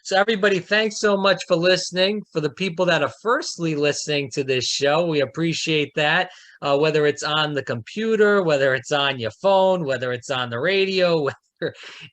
So everybody, thanks so much for listening. For the people that are firstly listening to this show, we appreciate that. Whether it's on the computer, whether it's on your phone, whether it's on the radio, whether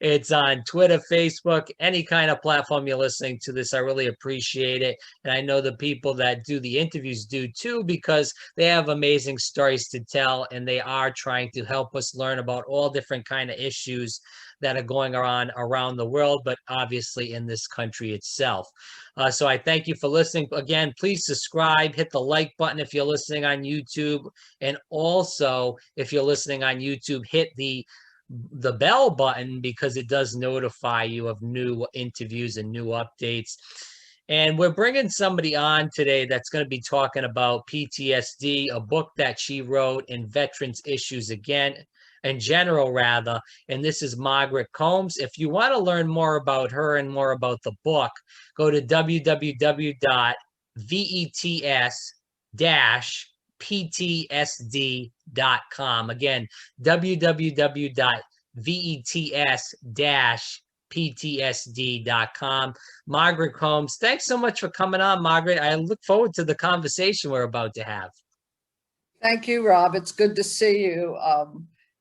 it's on Twitter, Facebook, any kind of platform you're listening to this, I really appreciate it. And I know the people that do the interviews do too, because they have amazing stories to tell, and they are trying to help us learn about all different kind of issues that are going on around the world, but obviously in this country itself. So I thank you for listening. Again, please subscribe, hit the like button if you're listening on YouTube. And also, if you're listening on YouTube, hit the bell button because it does notify you of new interviews and new updates. And we're bringing somebody on today that's going to be talking about PTSD, a book that she wrote, in Veterans Issues Again, in general, rather. And this is Margaret Combs. If you want to learn more about her and more about the book, go to www.vets-ptsd.com. Again, www.vets-ptsd.com. Margaret Combs, thanks so much for coming on, Margaret. I look forward to the conversation we're about to have. Thank you, Rob. It's good to see you.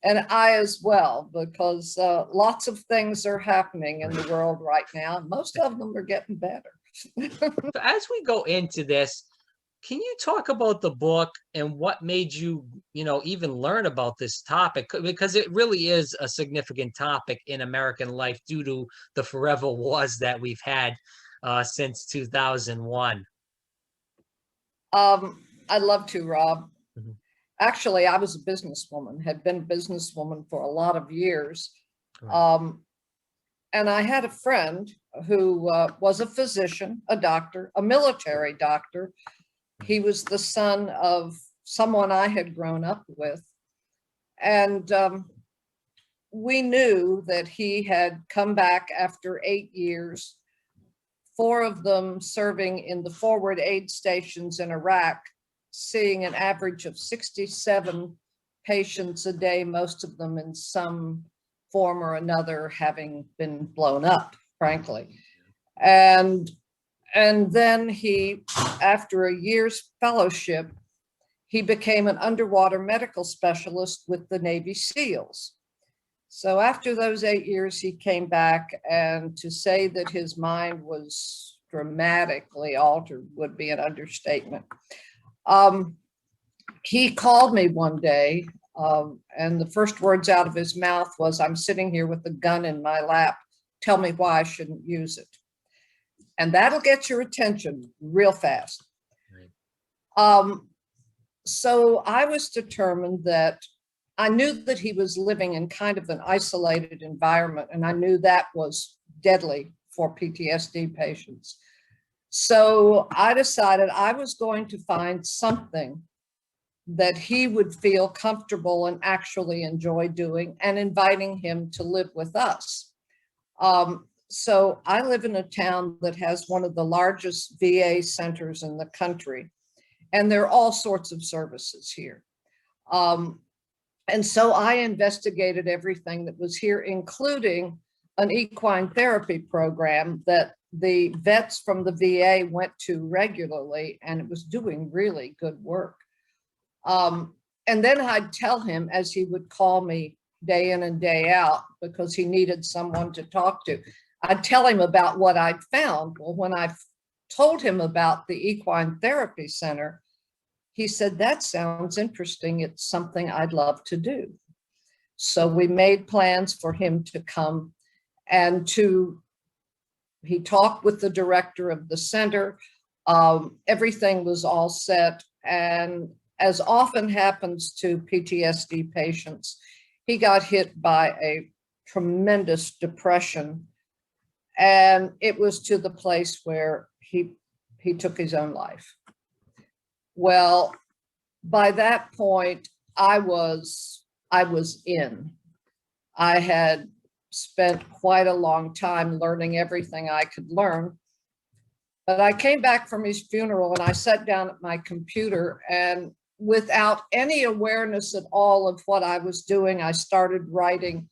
And I as well, because lots of things are happening in the world right now. Most of them are getting better. As we go into this, can you talk about the book and what made you, even learn about this topic? Because it really is a significant topic in American life due to the forever wars that we've had since 2001. I'd love to, Rob. Mhm. Actually, I was a businesswoman, had been a businesswoman for a lot of years. Right. And I had a friend who was a physician, a doctor, a military doctor. He was the son of someone I had grown up with. And we knew that he had come back after 8 years, 4 of them serving in the Forward Aide Stations in Iraq, seeing an average of 67 patients a day, most of them in some form or another having been blown up, frankly. And then he, after a year's fellowship, he became an underwater medical specialist with the Navy SEALs. So after those 8 years, he came back, and to say that his mind was dramatically altered would be an understatement. He called me one day, and the first words out of his mouth was, "I'm sitting here with a gun in my lap. Tell me why I shouldn't use it." And that'll get your attention real fast. Right. So I was determined that I knew that he was living in kind of an isolated environment, and I knew that was deadly for PTSD patients. So I decided I was going to find something that he would feel comfortable and actually enjoy doing, and inviting him to live with us. So I live in a town that has one of the largest VA centers in the country, and there are all sorts of services here. And so I investigated everything that was here, including an equine therapy program that the vets from the VA went to regularly, and it was doing really good work. And then I'd tell him, as he would call me day in and day out because he needed someone to talk to, I'd tell him about what I'd found. Well, when I told him about the equine therapy center, he said, "That sounds interesting. It's something I'd love to do." So we made plans for him to come, and he talked with the director of the center. Everything was all set. And as often happens to PTSD patients, he got hit by a tremendous depression. And it was to the place where he took his own life. Well, by that point, I was in. I had spent quite a long time learning everything I could learn. But I came back from his funeral and I sat down at my computer, and without any awareness at all of what I was doing, I started writing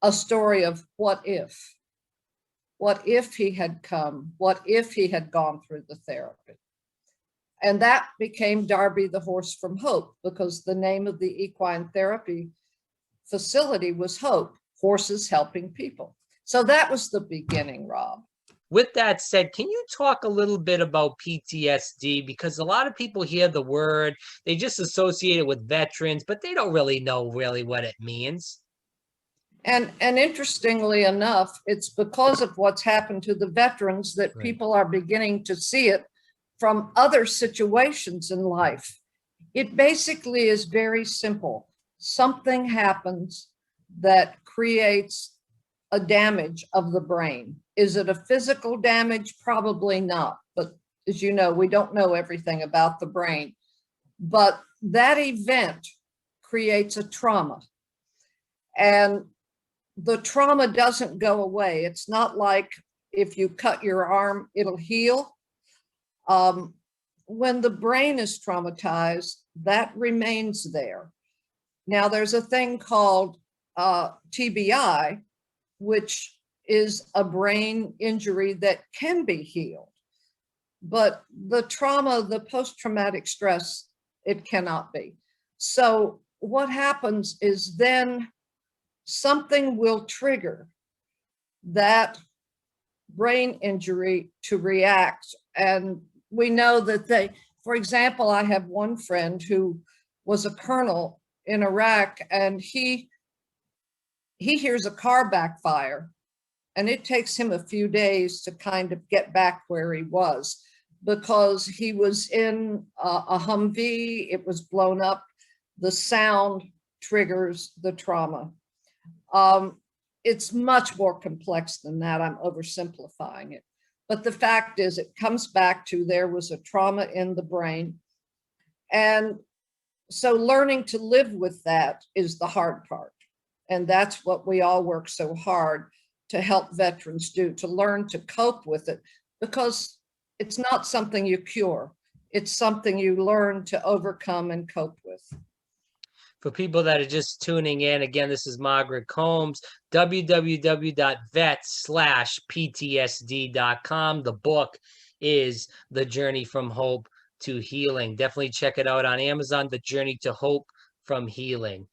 a story of what if. what if he had come? What if he had gone through the therapy? And that became Darby the Horse from Hope, because the name of the equine therapy facility was Hope, horses helping people. So that was the beginning, Rob. With that said, can you talk a little bit about PTSD? Because a lot of people hear the word, they just associate it with veterans, but they don't really know what it means. And interestingly enough, it's because of what's happened to the veterans that people are beginning to see it from other situations in life. It basically is very simple. Something happens that creates a damage of the brain. Is it a physical damage? Probably not. But as you know, we don't know everything about the brain. But that event creates a trauma. And the trauma doesn't go away. It's not like if you cut your arm, it'll heal. When the brain is traumatized, that remains there. Now, there's a thing called TBI, which is a brain injury that can be healed. But the trauma, the post-traumatic stress, it cannot be. So what happens is then something will trigger that brain injury to react. And we know that for example, I have one friend who was a colonel in Iraq, and he hears a car backfire, and it takes him a few days to kind of get back where he was, because he was in a Humvee, it was blown up, the sound triggers the trauma. It's much more complex than that. I'm oversimplifying it. But the fact is, it comes back to there was a trauma in the brain. And so learning to live with that is the hard part. And that's what we all work so hard to help veterans do, to learn to cope with it, because it's not something you cure. It's something you learn to overcome and cope with. For people that are just tuning in, again, this is Margaret Combs, www.vet/PTSD.com. The book is The Journey from Hope to Healing. Definitely check it out on Amazon, The Journey to Hope from Healing.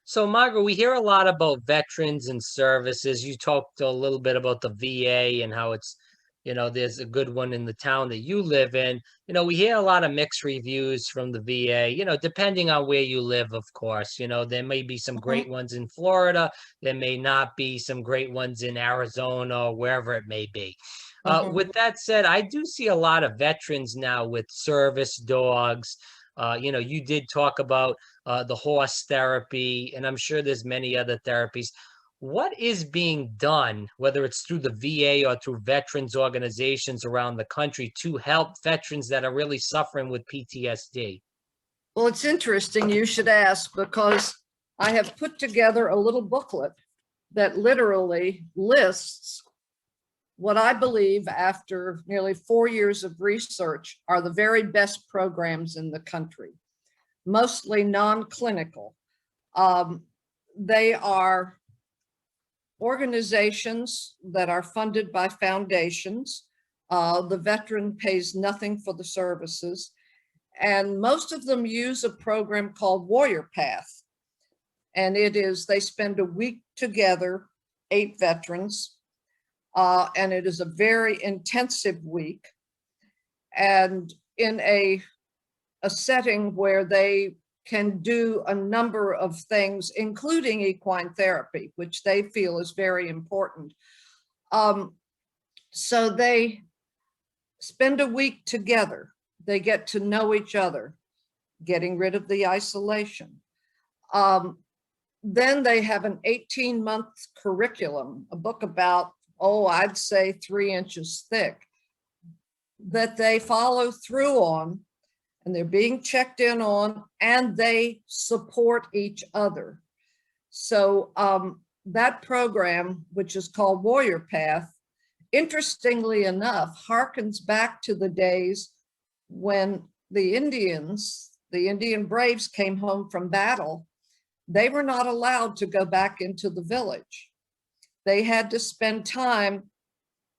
So, Margaret, we hear a lot about veterans and services. You talked a little bit about the VA and how it's, there's a good one in the town that you live in. We hear a lot of mixed reviews from the VA, depending on where you live, of course. There may be some great ones in Florida. There may not be some great ones in Arizona or wherever it may be. With that said, I do see a lot of veterans now with service dogs. You did talk about the horse therapy, and I'm sure there's many other therapies. What is being done, whether it's through the VA or through veterans organizations around the country, to help veterans that are really suffering with PTSD? Well, it's interesting you should ask, because I have put together a little booklet that literally lists what I believe, after nearly 4 years of research, are the very best programs in the country, mostly non-clinical. They are organizations that are funded by foundations. The veteran pays nothing for the services, and most of them use a program called Warrior Path. And they spend a week together, 8 veterans, and it is a very intensive week, and in a setting where they can do a number of things, including equine therapy, which they feel is very important. So they spend a week together. They get to know each other, getting rid of the isolation. Then they have an 18-month curriculum, a book about, I'd say 3 inches thick, that they follow through on, and they're being checked in on, and they support each other. So that program, which is called Warrior Path, interestingly enough, harkens back to the days when the Indian braves came home from battle. They were not allowed to go back into the village. They had to spend time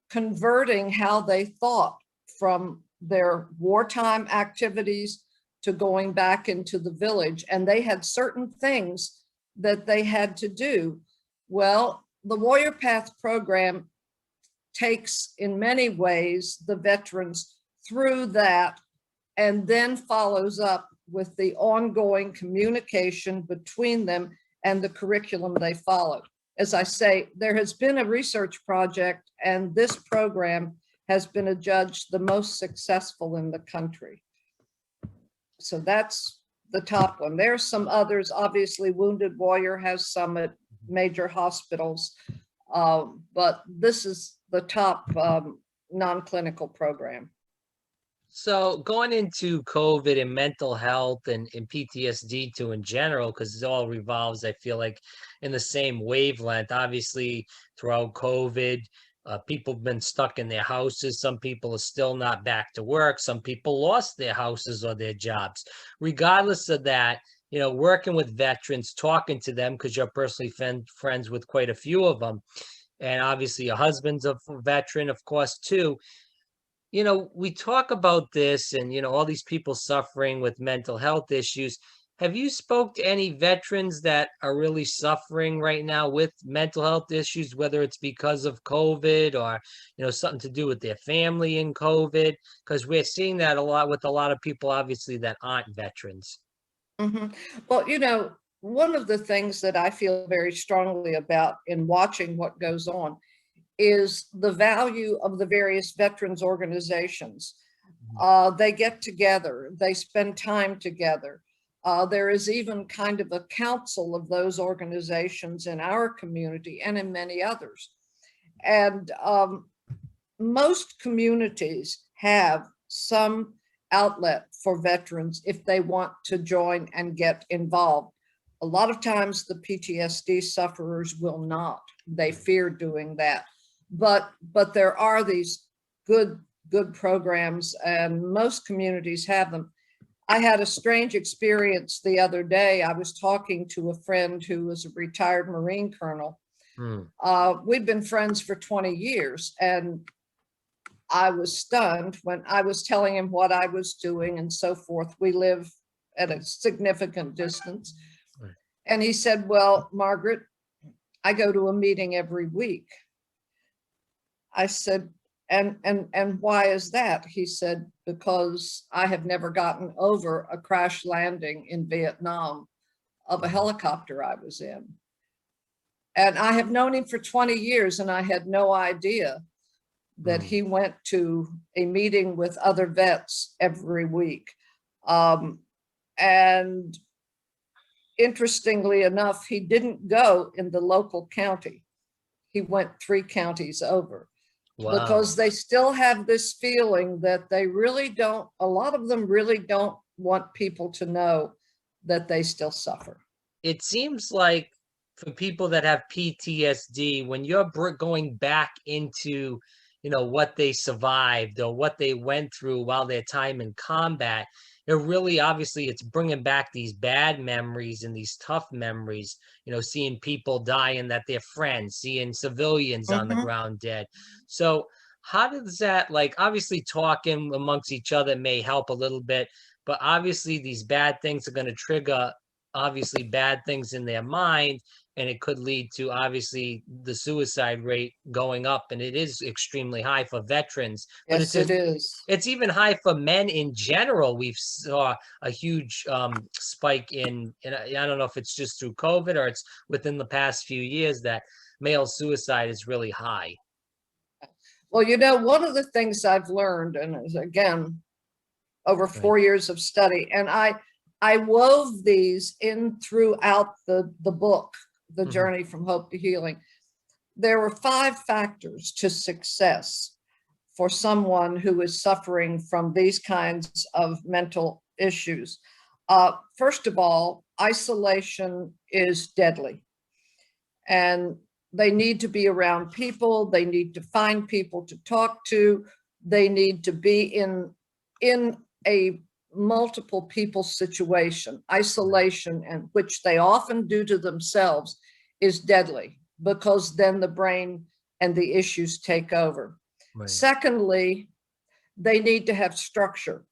converting how they thought from their wartime activities to going back into the village. And they had certain things that they had to do. Well, the Warrior Path program takes, in many ways, the veterans through that and then follows up with the ongoing communication between them and the curriculum they follow. As I say, there has been a research project, and this program has been adjudged the most successful in the country. So that's the top one. There's some others. Obviously, Wounded Warrior has some at major hospitals, but this is the top non-clinical program. So going into COVID and mental health and PTSD too in general, because it all revolves, I feel like, in the same wavelength. Obviously, throughout COVID, people have been stuck in their houses. Some people are still not back to work. Some people lost their houses or their jobs. Regardless of that, you know, working with veterans, talking to them, because you're personally friends with quite a few of them. And obviously your husband's a veteran, of course, too. You know, we talk about this and, you know, all these people suffering with mental health issues. Have you spoke to any veterans that are really suffering right now with mental health issues, whether it's because of COVID or, you know, something to do with their family in COVID? Because we're seeing that a lot with a lot of people, obviously, that aren't veterans. Mm-hmm. Well, you know, one of the things that I feel very strongly about in watching what goes on is the value of the various veterans organizations. They get together, they spend time together. There is even kind of a council of those organizations in our community and in many others. And most communities have some outlet for veterans if they want to join and get involved. A lot of times the PTSD sufferers will not. They fear doing that. But there are these good programs, and most communities have them. I had a strange experience the other day. I was talking to a friend who was a retired Marine colonel. We'd been friends for 20 years, and I was stunned when I was telling him what I was doing and so forth. We live at a significant distance. And he said, well, Margaret, I go to a meeting every week. I said, and why is that? He said, because I have never gotten over a crash landing in Vietnam of a helicopter I was in. And I have known him for 20 years, and I had no idea that he went to a meeting with other vets every week. And interestingly enough, he didn't go in the local county. He went 3 counties over. Wow. Because they still have this feeling that they really don't, a lot of them really don't want people to know that they still suffer. It seems like for people that have PTSD, when you're going back into, you know, what they survived or what they went through while their time in combat, it really, obviously, it's bringing back these bad memories and these tough memories, you know, seeing people dying that they're friends, seeing civilians on the ground dead. So how does that, like, obviously talking amongst each other may help a little bit, but obviously these bad things are going to trigger, obviously, bad things in their mind. And it could lead to, obviously, the suicide rate going up, and it is extremely high for veterans. But yes, it is. It's even high for men in general. We've saw a huge spike in, I don't know if it's just through COVID or it's within the past few years, that male suicide is really high. Well, you know, one of the things I've learned, and again, over 4 years of study, and I wove these in throughout the book, The Journey from Hope to Healing. There were 5 factors to success for someone who is suffering from these kinds of mental issues. First of all, isolation is deadly, and they need to be around people. They need to find people to talk to. They need to be in a multiple people situation. Isolation, and which they often do to themselves, is deadly, because then the brain and the issues take over. Right. Secondly, they need to have structure.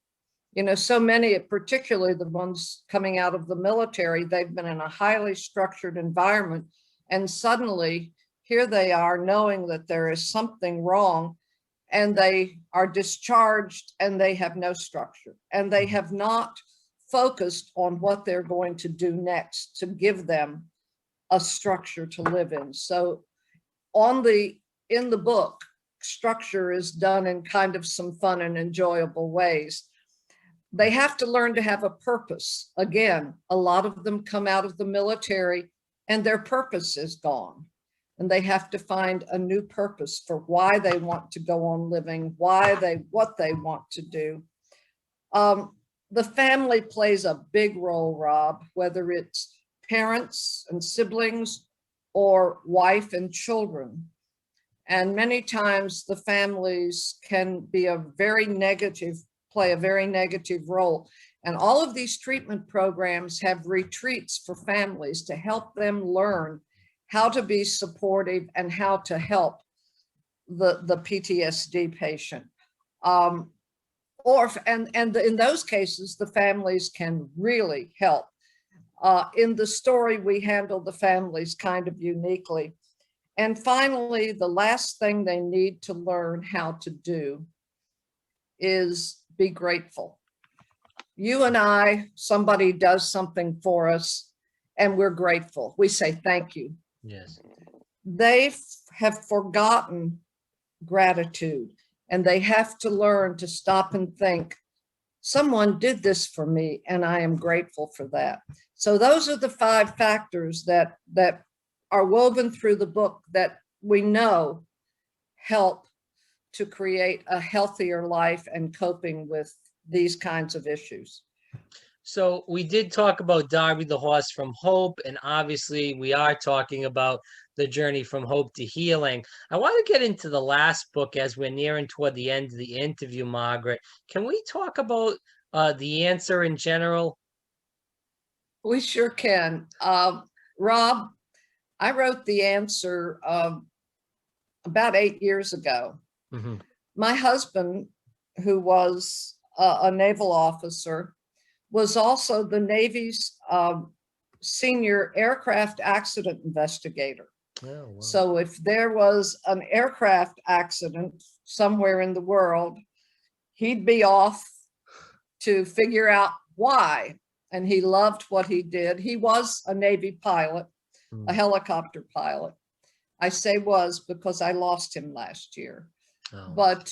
You know, so many, particularly the ones coming out of the military, they've been in a highly structured environment, and suddenly here they are knowing that there is something wrong, and they are discharged and they have no structure, and they have not focused on what they're going to do next to give them a structure to live in. So in the book, structure is done in kind of some fun and enjoyable ways. They have to learn to have a purpose. Again, a lot of them come out of the military and their purpose is gone. And they have to find a new purpose for why they want to go on living, what they want to do. The family plays a big role, Rob, whether it's parents and siblings or wife and children. And many times the families can be play a very negative role. And all of these treatment programs have retreats for families to help them learn how to be supportive and how to help the PTSD patient. In those cases, the families can really help. In the story, we handle the families kind of uniquely. And finally, the last thing they need to learn how to do is be grateful. You and I, somebody does something for us and we're grateful. We say thank you. Yes. They have forgotten gratitude, and they have to learn to stop and think, someone did this for me and I am grateful for that. So those are the 5 factors that are woven through the book that we know help to create a healthier life and coping with these kinds of issues. So we did talk about Darby the Horse from Hope, and obviously we are talking about the journey from hope to healing. I want to get into the last book as we're nearing toward the end of the interview, Margaret. Can we talk about The Answer in general? We sure can. Rob, I wrote The Answer about 8 years ago. Mm-hmm. My husband, who was a naval officer, was also the Navy's senior aircraft accident investigator. Oh, wow. So if there was an aircraft accident somewhere in the world, he'd be off to figure out why. And he loved what he did. He was a Navy pilot, a helicopter pilot. I say was because I lost him last year. Oh. But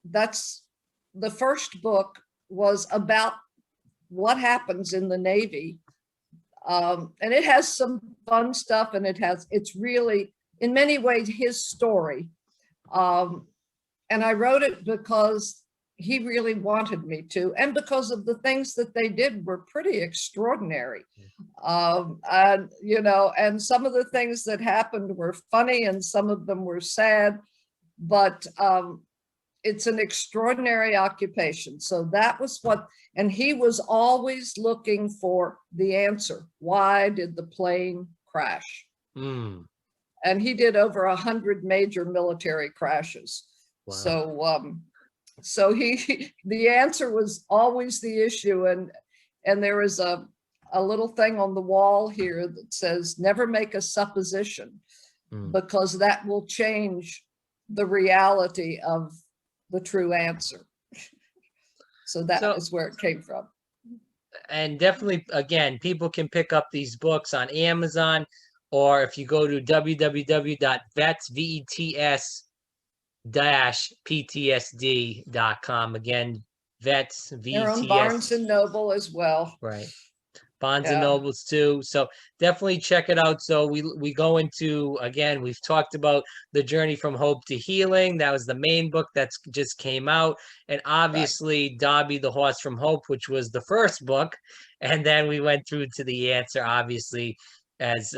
that's the first book was about what happens in the Navy. And it has some fun stuff, and it's really, in many ways, his story. And I wrote it because he really wanted me to, and because of the things that they did were pretty extraordinary. And, you know, and some of the things that happened were funny and some of them were sad, but it's an extraordinary occupation. So that was and he was always looking for the answer. Why did the plane crash? Mm. And he did over 100 major military crashes. Wow. So the answer was always the issue. And there is a little thing on the wall here that says, never make a supposition, because that will change the reality of the true answer. So that is where it came from. And definitely, again, people can pick up these books on Amazon, or if you go to www.vets-ptsd.com. Again, vets, They're on Barnes and Noble as well. Right. Barnes and Nobles too. So definitely check it out. So we go into, again, we've talked about the journey from hope to healing. That was the main book that's just came out. And obviously Darby the Horse from Hope, which was the first book. And then we went through to The Answer, obviously, as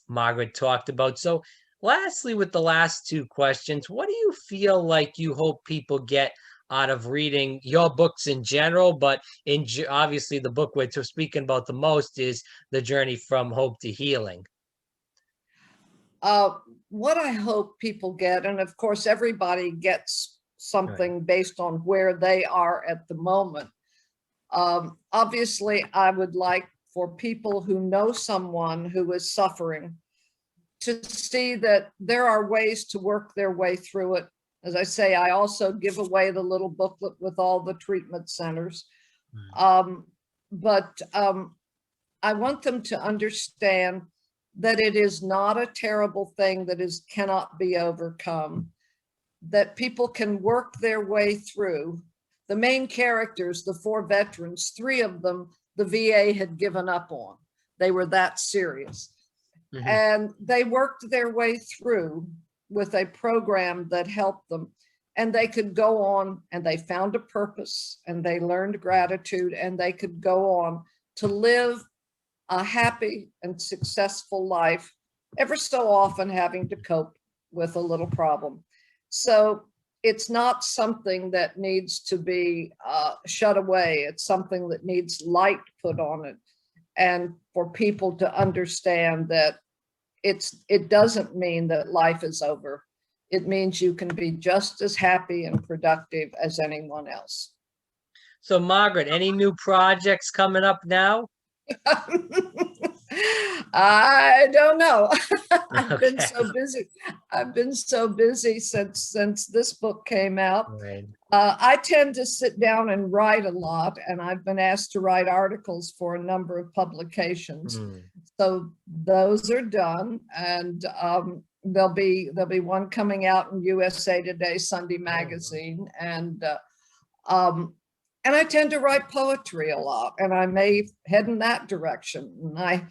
Margaret talked about. So lastly, with the last 2 questions, what do you feel like you hope people get out of reading your books in general, but obviously the book we're speaking about the most is The Journey from Hope to Healing? What I hope people get, and of course everybody gets something based on where they are at the moment. Obviously, I would like for people who know someone who is suffering to see that there are ways to work their way through it. As I say, I also give away the little booklet with all the treatment centers. But I want them to understand that it is not a terrible thing that cannot be overcome, that people can work their way through. The main characters, the 4 veterans, 3 of them, the VA had given up on. They were that serious. And they worked their way through with a program that helped them, and they could go on, and they found a purpose, and they learned gratitude, and they could go on to live a happy and successful life, ever so often having to cope with a little problem. So it's not something that needs to be shut away. It's something that needs light put on it, and for people to understand that it doesn't mean that life is over. It means you can be just as happy and productive as anyone else. So Margaret, any new projects coming up now? I don't know. I've been Okay. so busy. I've been so busy since this book came out. Right. I tend to sit down and write a lot, and I've been asked to write articles for a number of publications. So those are done, and there'll be one coming out in USA Today Sunday Magazine, and I tend to write poetry a lot, and I may head in that direction. And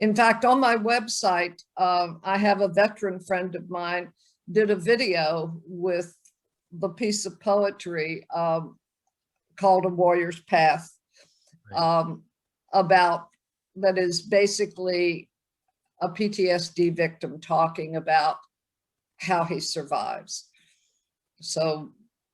in fact, on my website, I have a veteran friend of mine did a video with the piece of poetry called A Warrior's Path, about that is basically a PTSD victim talking about how he survives. So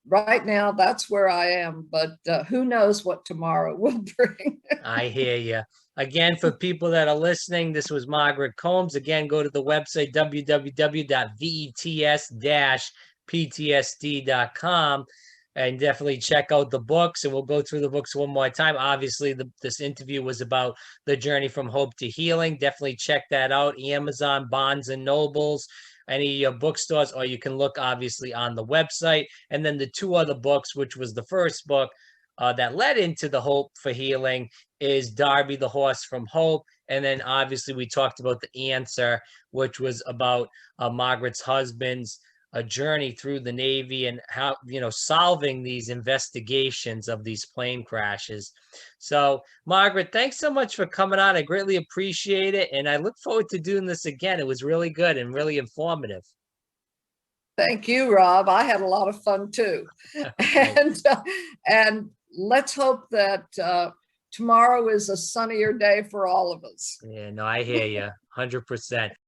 right now, that's where I am, but who knows what tomorrow will bring. I hear you. Again, for people that are listening, this was Margaret Combs. Again, go to the website www.vets-ptsd.com and definitely check out the books. And we'll go through the books one more time. Obviously, this interview was about the journey from hope to healing. Definitely check that out. Amazon, Barnes and Nobles, any bookstores, or you can look obviously on the website. And then the 2 other books, which was the first book that led into the Hope for Healing, is Darby the Horse from Hope. And then obviously we talked about The Answer, which was about Margaret's husband's journey through the Navy and how, solving these investigations of these plane crashes. So Margaret, thanks so much for coming on. I greatly appreciate it. And I look forward to doing this again. It was really good and really informative. Thank you, Rob. I had a lot of fun too. And let's hope that tomorrow is a sunnier day for all of us. Yeah, no, I hear you 100%.